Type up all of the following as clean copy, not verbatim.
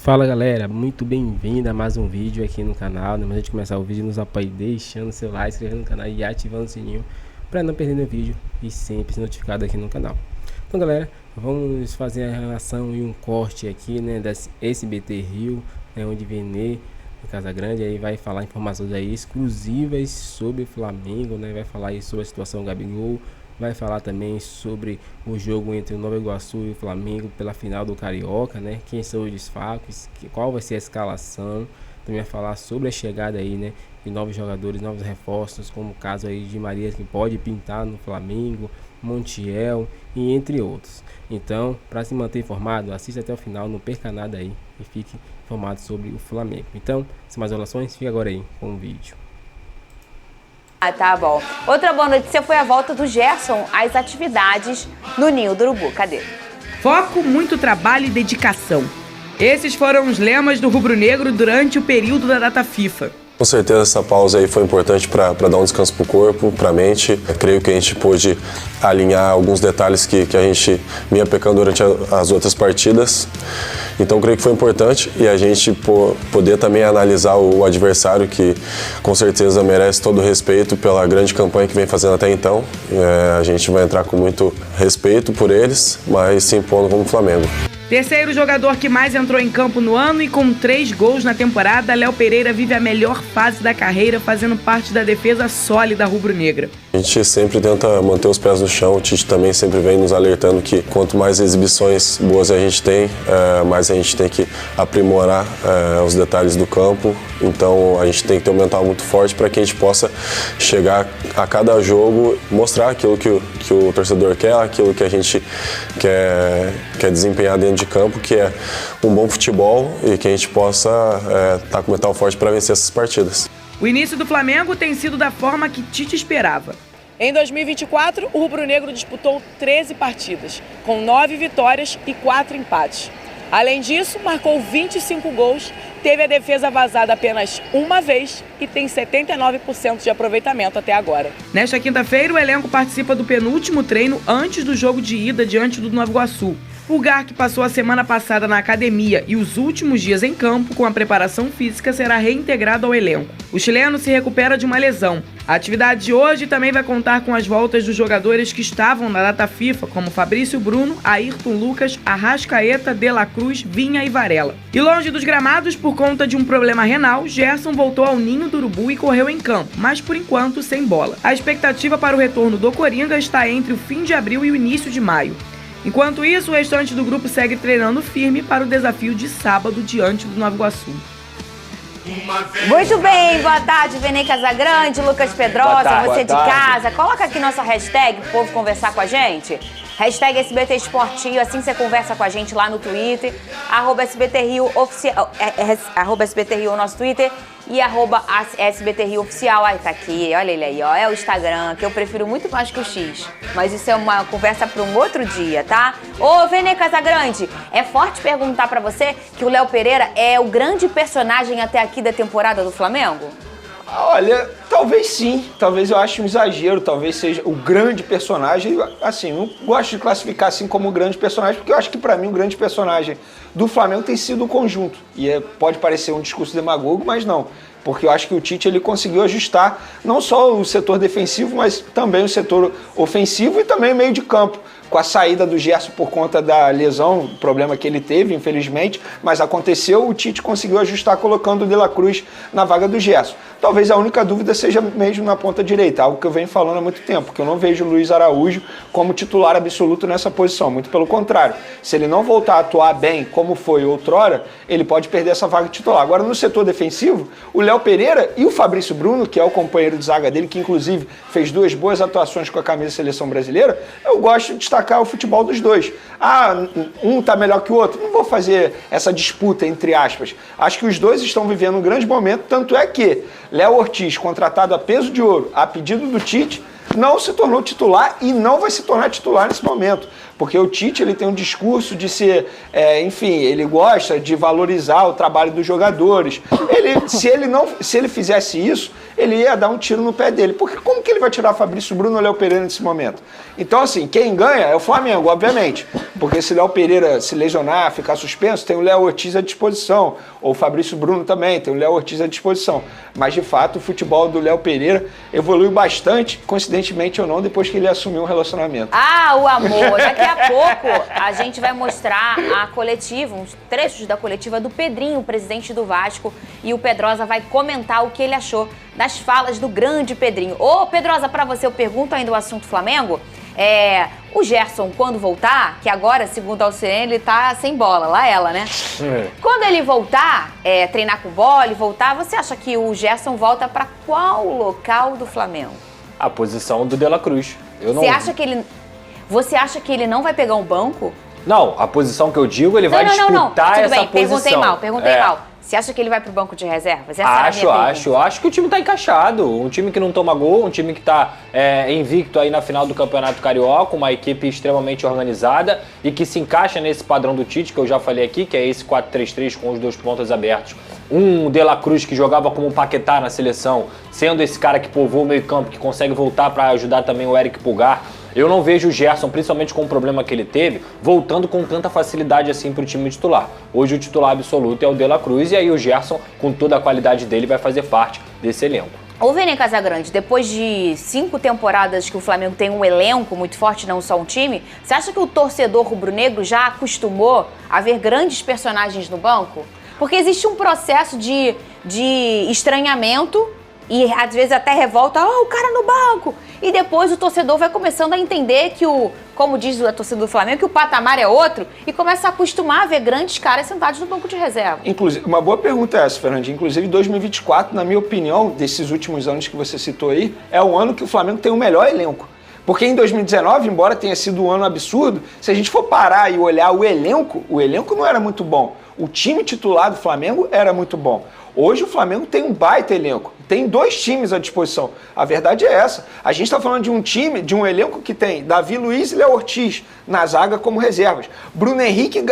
Fala galera, muito bem-vindo a mais um vídeo aqui no canal. Antes de começar o vídeo, nos apoie deixando seu like, se inscrevendo no canal e ativando o sininho para não perder nenhum vídeo e sempre ser notificado aqui no canal. Então galera, vamos fazer a relação e um corte aqui, né, da SBT Rio, né, onde Vene Casagrande aí vai falar informações aí exclusivas sobre o Flamengo, né, vai falar aí sobre a situação do Gabigol, vai falar também sobre o jogo entre o Nova Iguaçu e o Flamengo pela final do Carioca, né? Quem são os desfalques, qual vai ser a escalação. Também vai falar sobre a chegada aí, né, de novos jogadores, novos reforços, como o caso aí de Maria, que pode pintar no Flamengo, Montiel e entre outros. Então, para se manter informado, assista até o final, não perca nada aí e fique informado sobre o Flamengo. Então, sem mais relações, fica agora aí com o vídeo. Ah, tá bom. Outra boa notícia foi a volta do Gerson às atividades no Ninho do Urubu. Cadê? Foco, muito trabalho e dedicação. Esses foram os lemas do rubro-negro durante o período da data FIFA. Com certeza essa pausa aí foi importante para dar um descanso para o corpo, para a mente. Eu creio que a gente pôde alinhar alguns detalhes que a gente vinha pecando durante as outras partidas. Então creio que foi importante e a gente poder também analisar o adversário, que com certeza merece todo o respeito pela grande campanha que vem fazendo até então. A gente vai entrar com muito respeito por eles, mas se impondo como Flamengo. Terceiro jogador que mais entrou em campo no ano e com 3 gols na temporada, Léo Pereira vive a melhor fase da carreira, fazendo parte da defesa sólida rubro-negra. A gente sempre tenta manter os pés no chão, o Tite também sempre vem nos alertando que quanto mais exibições boas a gente tem, mais a gente tem que aprimorar os detalhes do campo. Então a gente tem que ter um mental muito forte para que a gente possa chegar a cada jogo, mostrar aquilo que o torcedor quer, aquilo que a gente quer desempenhar dentro de campo, que é um bom futebol e que a gente possa estar com mental forte para vencer essas partidas. O início do Flamengo tem sido da forma que Tite esperava. Em 2024, o rubro-negro disputou 13 partidas, com 9 vitórias e 4 empates. Além disso, marcou 25 gols, teve a defesa vazada apenas uma vez e tem 79% de aproveitamento até agora. Nesta quinta-feira, o elenco participa do penúltimo treino antes do jogo de ida diante do Nova Iguaçu. Pulgar, que passou a semana passada na academia e os últimos dias em campo com a preparação física, será reintegrado ao elenco. O chileno se recupera de uma lesão. A atividade de hoje também vai contar com as voltas dos jogadores que estavam na data FIFA, como Fabrício Bruno, Ayrton Lucas, Arrascaeta, De La Cruz, Vinha e Varela. E longe dos gramados, por conta de um problema renal, Gerson voltou ao Ninho do Urubu e correu em campo, mas por enquanto sem bola. A expectativa para o retorno do Coringa está entre o fim de abril e o início de maio. Enquanto isso, o restante do grupo segue treinando firme para o desafio de sábado diante do Nova Iguaçu. Muito bem, boa tarde, Vene Casagrande, Lucas Pedrosa, você de casa. Coloca aqui nossa hashtag pro povo conversar com a gente. Hashtag SBT Esportinho, assim você conversa com a gente lá no Twitter. @SBT Rio Oficial, @SBT Rio nosso Twitter. E @SBT Rio Oficial, aí tá aqui, olha ele aí, ó, é o Instagram, que eu prefiro muito mais que o X. Mas isso é uma conversa para um outro dia, tá? Ô, Vene Casagrande, é forte perguntar pra você que o Léo Pereira é o grande personagem até aqui da temporada do Flamengo? Olha, talvez sim, talvez eu ache um exagero, talvez seja o grande personagem. Assim, não gosto de classificar assim como o grande personagem, porque eu acho que pra mim o grande personagem do Flamengo tem sido o conjunto. E pode parecer um discurso demagogo, mas não. Porque eu acho que o Tite ele conseguiu ajustar não só o setor defensivo, mas também o setor ofensivo e também o meio de campo. Com a saída do Gerson por conta da lesão, problema que ele teve, infelizmente, mas aconteceu, o Tite conseguiu ajustar colocando o De La Cruz na vaga do Gerson. Talvez a única dúvida seja mesmo na ponta direita, algo que eu venho falando há muito tempo, que eu não vejo o Luiz Araújo como titular absoluto nessa posição, muito pelo contrário. Se ele não voltar a atuar bem como foi outrora, ele pode perder essa vaga titular. Agora, no setor defensivo, o Léo Pereira e o Fabrício Bruno, que é o companheiro de zaga dele, que inclusive fez 2 boas atuações com a camisa da seleção brasileira, eu gosto de destacar o futebol dos dois. Um tá melhor que o outro. Não vou fazer essa disputa entre aspas. Acho que os dois estão vivendo um grande momento, tanto é que Léo Ortiz, contratado a peso de ouro, a pedido do Tite, não se tornou titular e não vai se tornar titular nesse momento. Porque o Tite, ele tem um discurso de ser, enfim, ele gosta de valorizar o trabalho dos jogadores. Se ele fizesse isso, ele ia dar um tiro no pé dele. Porque como que ele vai tirar Fabrício Bruno ou Léo Pereira nesse momento? Então, assim, quem ganha é o Flamengo, obviamente. Porque se Léo Pereira se lesionar, ficar suspenso, tem o Léo Ortiz à disposição. Ou o Fabrício Bruno também, tem o Léo Ortiz à disposição. Mas, de fato, o futebol do Léo Pereira evoluiu bastante, coincidentemente ou não, depois que ele assumiu um relacionamento. Ah, o amor! Daqui a pouco a gente vai mostrar a coletiva, uns trechos da coletiva do Pedrinho, o presidente do Vasco, e o Pedrosa vai comentar o que ele achou das falas do grande Pedrinho. Ô, Pedrosa, pra você eu pergunto ainda o assunto Flamengo. O Gerson, quando voltar, que agora, segundo a Alcirene, ele tá sem bola, lá ela, né? Quando ele voltar, treinar com bola e voltar, você acha que o Gerson volta pra qual local do Flamengo? A posição do De La Cruz. Você acha que ele não vai pegar um banco? Não, a posição que eu digo, ele vai disputar Tudo essa bem, posição. Perguntei mal. Você acha que ele vai pro banco de reservas? Acho que o time tá encaixado. Um time que não toma gol, um time que tá invicto aí na final do Campeonato Carioca, uma equipe extremamente organizada e que se encaixa nesse padrão do Tite, que eu já falei aqui, que é esse 4-3-3 com os dois pontas abertos. Um De La Cruz que jogava como Paquetá na seleção, sendo esse cara que povoa o meio campo, que consegue voltar para ajudar também o Eric Pulgar. Eu não vejo o Gerson, principalmente com o problema que ele teve, voltando com tanta facilidade assim para o time titular. Hoje o titular absoluto é o De La Cruz e aí o Gerson, com toda a qualidade dele, vai fazer parte desse elenco. Ô, Vene Casagrande, depois de 5 temporadas que o Flamengo tem um elenco muito forte, não só um time, você acha que o torcedor rubro-negro já acostumou a ver grandes personagens no banco? Porque existe um processo de estranhamento e às vezes até revolta, o cara no banco. E depois o torcedor vai começando a entender que como diz a torcida do Flamengo, que o patamar é outro e começa a acostumar a ver grandes caras sentados no banco de reserva. Inclusive, uma boa pergunta é essa, Fernandinho. Inclusive, 2024, na minha opinião, desses últimos anos que você citou aí, é o ano que o Flamengo tem o melhor elenco. Porque em 2019, embora tenha sido um ano absurdo, se a gente for parar e olhar o elenco não era muito bom. O time titular do Flamengo era muito bom. Hoje o Flamengo tem um baita elenco. Tem 2 times à disposição. A verdade é essa. A gente está falando de um time, de um elenco que tem Davi Luiz e Léo Ortiz na zaga como reservas. Bruno Henrique,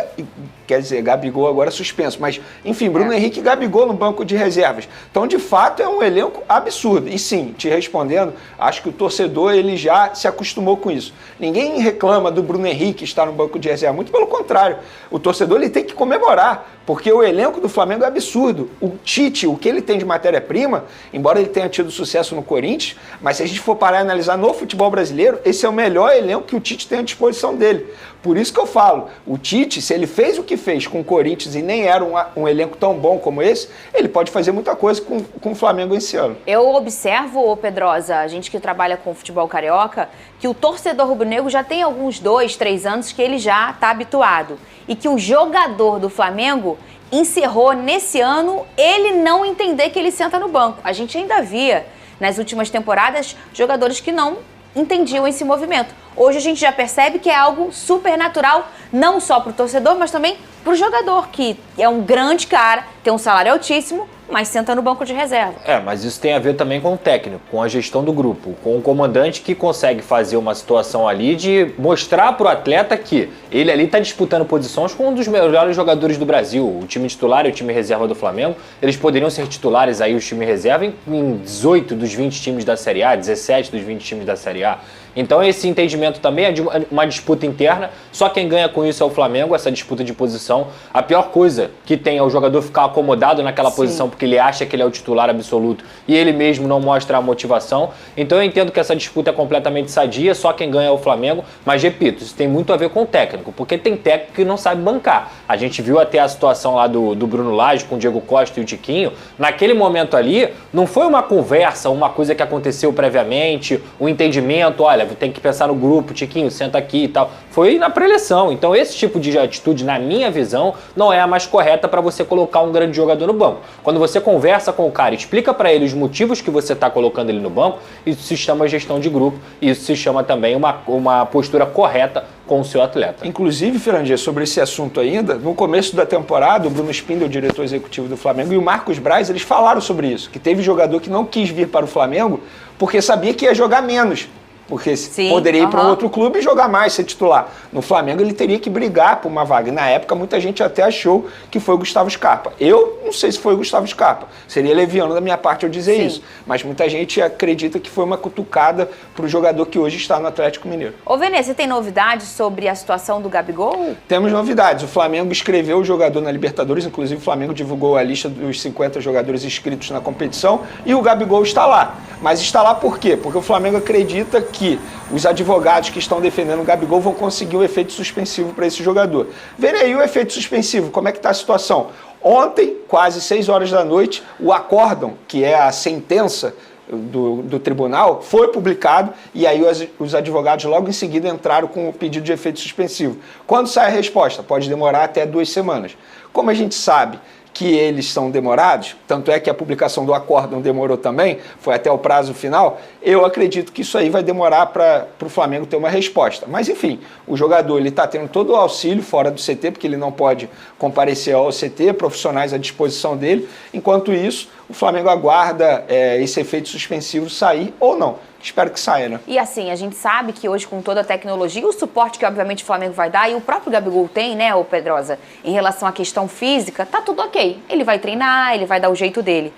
quer dizer, Gabigol agora suspenso, mas enfim, Bruno Henrique e Gabigol no banco de reservas. Então, de fato, é um elenco absurdo. E sim, te respondendo, acho que o torcedor ele já se acostumou com isso. Ninguém reclama do Bruno Henrique estar no banco de reserva, muito pelo contrário. O torcedor ele tem que comemorar, porque o elenco do Flamengo é absurdo. O Tite, o que ele tem de matéria-prima, embora ele tenha tido sucesso no Corinthians, mas se a gente for parar e analisar no futebol brasileiro, esse é o melhor elenco que o Tite tem à disposição dele. Por isso que eu falo, o Tite, se ele fez o que fez com o Corinthians e nem era um elenco tão bom como esse, ele pode fazer muita coisa com o Flamengo esse ano. Eu observo, Pedrosa, a gente que trabalha com futebol carioca, que o torcedor rubro-negro já tem alguns 2, 3 anos que ele já está habituado. E que o jogador do Flamengo encerrou nesse ano ele não entender que ele senta no banco. A gente ainda via, nas últimas temporadas, jogadores que não entendiam esse movimento. Hoje a gente já percebe que é algo super natural, não só para o torcedor, mas também para o jogador, que é um grande cara, tem um salário altíssimo, mas senta no banco de reserva. Mas isso tem a ver também com o técnico, com a gestão do grupo, com o comandante que consegue fazer uma situação ali de mostrar para o atleta que ele ali está disputando posições com um dos melhores jogadores do Brasil. O time titular e o time reserva do Flamengo, eles poderiam ser titulares aí, o time reserva, em 18 dos 20 times da Série A, 17 dos 20 times da Série A. Então esse entendimento também é de uma disputa interna, só quem ganha com isso é o Flamengo, essa disputa de posição. A pior coisa que tem é o jogador ficar acomodado naquela posição porque ele acha que ele é o titular absoluto e ele mesmo não mostra a motivação. Então eu entendo que essa disputa é completamente sadia, só quem ganha é o Flamengo, mas repito, isso tem muito a ver com o técnico, porque tem técnico que não sabe bancar. A gente viu até a situação lá do Bruno Lage com o Diego Costa e o Tiquinho. Naquele momento ali, não foi uma conversa, uma coisa que aconteceu previamente, um entendimento, olha, tem que pensar no grupo, Tiquinho, senta aqui e tal. Foi na pré-eleição. Então esse tipo de atitude, na minha visão, não é a mais correta para você colocar um grande jogador no banco. Quando você conversa com o cara, explica para ele os motivos que você está colocando ele no banco, isso se chama gestão de grupo, isso se chama também uma postura correta com o seu atleta. Inclusive, Fernandinho, sobre esse assunto ainda, no começo da temporada, o Bruno Spindel, o diretor executivo do Flamengo, e o Marcos Braz, eles falaram sobre isso, que teve jogador que não quis vir para o Flamengo porque sabia que ia jogar menos. Porque Sim, poderia ir para um outro clube e jogar mais, ser titular. No Flamengo ele teria que brigar por uma vaga. E na época muita gente até achou que foi o Gustavo Scarpa. Eu não sei se foi o Gustavo Scarpa. Seria leviano da minha parte eu dizer isso. Mas muita gente acredita que foi uma cutucada para o jogador que hoje está no Atlético Mineiro. Ô, Vene, você tem novidades sobre a situação do Gabigol? Temos novidades. O Flamengo inscreveu o jogador na Libertadores. Inclusive o Flamengo divulgou a lista dos 50 jogadores inscritos na competição. E o Gabigol está lá. Mas está lá por quê? Porque o Flamengo acredita que os advogados que estão defendendo o Gabigol vão conseguir o efeito suspensivo para esse jogador. Verei aí o efeito suspensivo, como é que está a situação? Ontem, quase 6 horas da noite, o acórdão, que é a sentença do tribunal, foi publicado e aí os advogados logo em seguida entraram com o pedido de efeito suspensivo. Quando sai a resposta? Pode demorar até 2 semanas. Como a gente sabe que eles são demorados, tanto é que a publicação do acórdão demorou também, foi até o prazo final, eu acredito que isso aí vai demorar para o Flamengo ter uma resposta. Mas enfim, o jogador está tendo todo o auxílio fora do CT, porque ele não pode comparecer ao CT, profissionais à disposição dele. Enquanto isso, o Flamengo aguarda esse efeito suspensivo sair ou não. Espero que saia, né? E assim, a gente sabe que hoje com toda a tecnologia, o suporte que obviamente o Flamengo vai dar, e o próprio Gabigol tem, né, ô Pedrosa, em relação à questão física, tá tudo ok. Ele vai treinar, ele vai dar o jeito dele.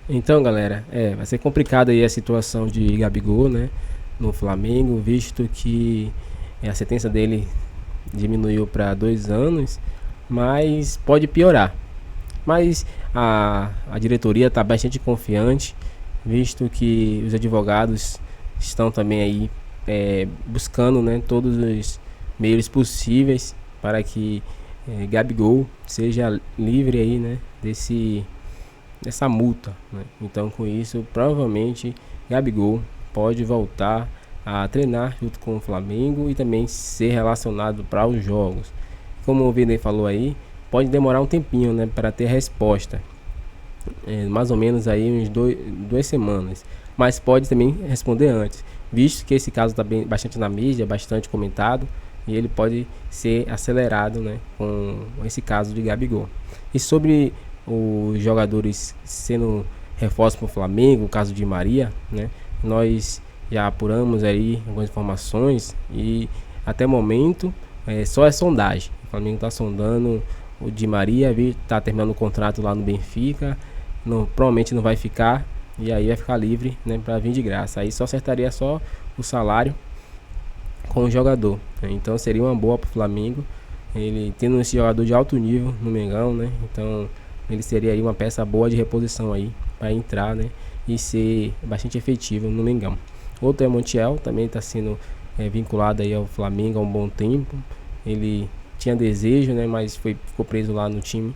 Então, galera, vai ser complicada aí a situação de Gabigol, né, no Flamengo, visto que a sentença dele diminuiu para 2 anos, mas pode piorar. Mas a diretoria está bastante confiante, visto que os advogados estão também aí buscando, né, todos os meios possíveis para que Gabigol seja livre aí, né, dessa multa, né? Então com isso provavelmente Gabigol pode voltar a treinar junto com o Flamengo e também ser relacionado para os jogos. Como o Vene falou aí, pode demorar um tempinho, né, para ter resposta. Mais ou menos aí uns 2 semanas, mas pode também responder antes, visto que esse caso está bastante na mídia, bastante comentado, e ele pode ser acelerado, né, com esse caso de Gabigol. E sobre os jogadores sendo reforços para o Flamengo, o caso de Maria, né, nós já apuramos aí algumas informações e até o momento só é sondagem. O Flamengo está sondando o Di Maria, está terminando o contrato lá no Benfica. Provavelmente não vai ficar, e aí vai ficar livre, né, para vir de graça. Aí só acertaria só o salário com o jogador, né? Então seria uma boa para o Flamengo, ele tendo esse jogador de alto nível no Mengão, né? Então ele seria aí uma peça boa de reposição aí para entrar, né, e ser bastante efetivo no Mengão. Outro é Montiel, também está sendo vinculado aí ao Flamengo há um bom tempo. Ele tinha desejo, né, mas ficou preso lá no time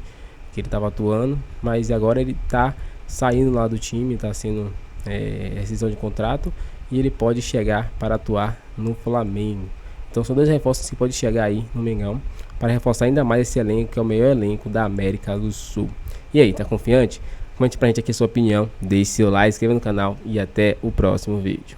que ele estava atuando, mas agora ele está saindo lá do time, está sendo rescisão de contrato e ele pode chegar para atuar no Flamengo. Então são 2 reforços que pode chegar aí no Mengão para reforçar ainda mais esse elenco, que é o melhor elenco da América do Sul. E aí, tá confiante? Comente pra gente aqui a sua opinião, deixe seu like, se inscreva no canal e até o próximo vídeo.